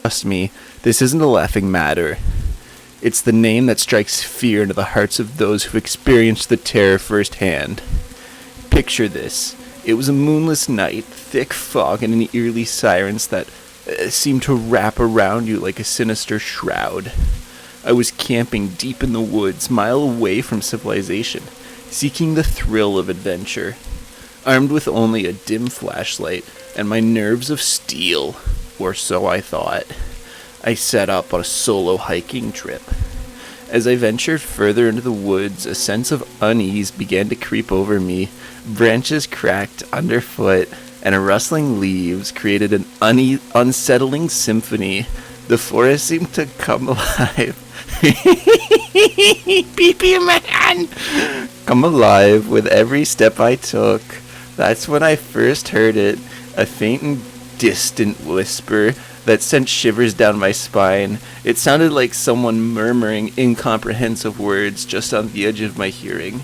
Trust me, this isn't a laughing matter. It's the name that strikes fear into the hearts of those who've experienced the terror firsthand. Picture this. It was a moonless night, thick fog, and an eerie silence that seemed to wrap around you like a sinister shroud. I was camping deep in the woods, mile away from civilization, seeking the thrill of adventure. Armed with only a dim flashlight and my nerves of steel, or so I thought, I set up on a solo hiking trip. As I ventured further into the woods, a sense of unease began to creep over me. Branches cracked underfoot, and rustling leaves created an unsettling symphony. The forest seemed to come alive. Pee-pee man! Come alive with every step I took. That's when I first heard it, a faint and distant whisper that sent shivers down my spine. It sounded like someone murmuring incomprehensive words just on the edge of my hearing.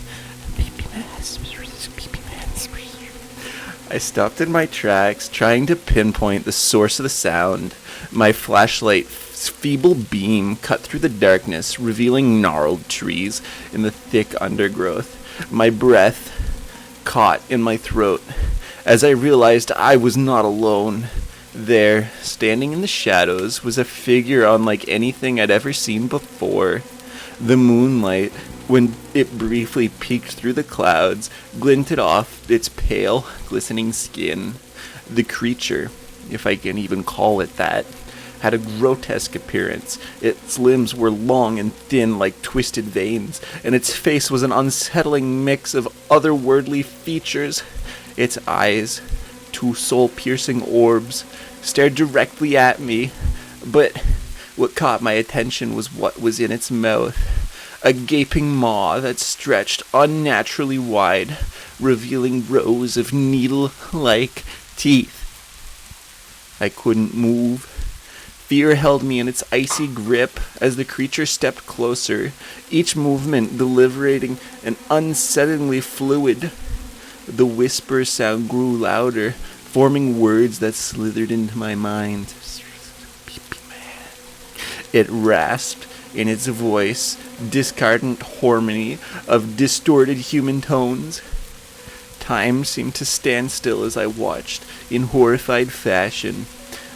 I stopped in my tracks, trying to pinpoint the source of the sound. My flashlight's feeble beam cut through the darkness, revealing gnarled trees in the thick undergrowth. My breath caught in my throat as I realized I was not alone. There, standing in the shadows, was a figure unlike anything I'd ever seen before. The moonlight, when it briefly peeked through the clouds, glinted off its pale, glistening skin. The creature, if I can even call it that, had a grotesque appearance. Its limbs were long and thin like twisted veins, and its face was an unsettling mix of otherworldly features. Its eyes, two soul-piercing orbs, stared directly at me, but what caught my attention was what was in its mouth. A gaping maw that stretched unnaturally wide, revealing rows of needle-like teeth. I couldn't move. Fear held me in its icy grip as the creature stepped closer, each movement deliberating and unsettlingly fluid. The whisper sound grew louder, forming words that slithered into my mind. It rasped in its voice, discordant harmony of distorted human tones. Time seemed to stand still as I watched, in horrified fashion.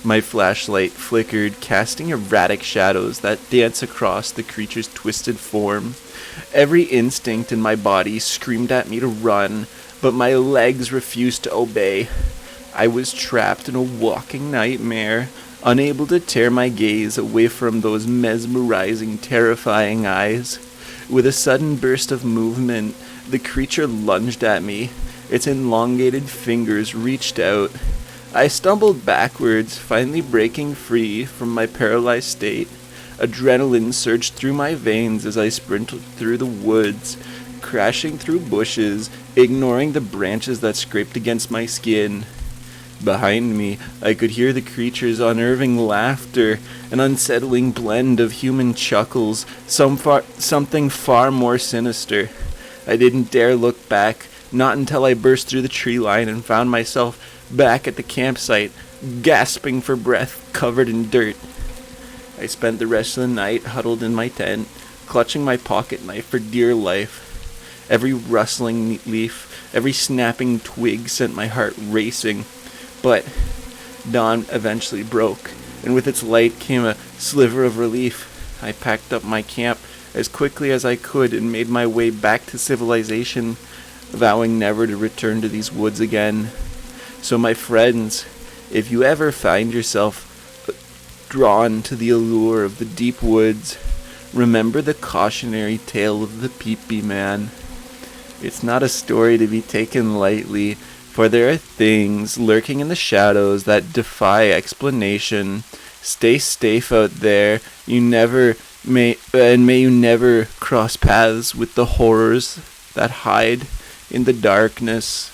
My flashlight flickered, casting erratic shadows that danced across the creature's twisted form. Every instinct in my body screamed at me to run, but my legs refused to obey. I was trapped in a walking nightmare, unable to tear my gaze away from those mesmerizing, terrifying eyes. With a sudden burst of movement, the creature lunged at me. Its elongated fingers reached out. I stumbled backwards, finally breaking free from my paralyzed state. Adrenaline surged through my veins as I sprinted through the woods, crashing through bushes, ignoring the branches that scraped against my skin. Behind me, I could hear the creature's unnerving laughter, an unsettling blend of human chuckles, something far more sinister. I didn't dare look back, not until I burst through the tree line and found myself back at the campsite, gasping for breath, covered in dirt. I spent the rest of the night huddled in my tent, clutching my pocket knife for dear life. Every rustling leaf, every snapping twig sent my heart racing. But dawn eventually broke, and with its light came a sliver of relief. I packed up my camp as quickly as I could and made my way back to civilization, vowing never to return to these woods again. So my friends, if you ever find yourself drawn to the allure of the deep woods, remember the cautionary tale of the Pee-pee Man. It's not a story to be taken lightly, for there are things lurking in the shadows that defy explanation. Stay safe out there. May you never cross paths with the horrors that hide in the darkness.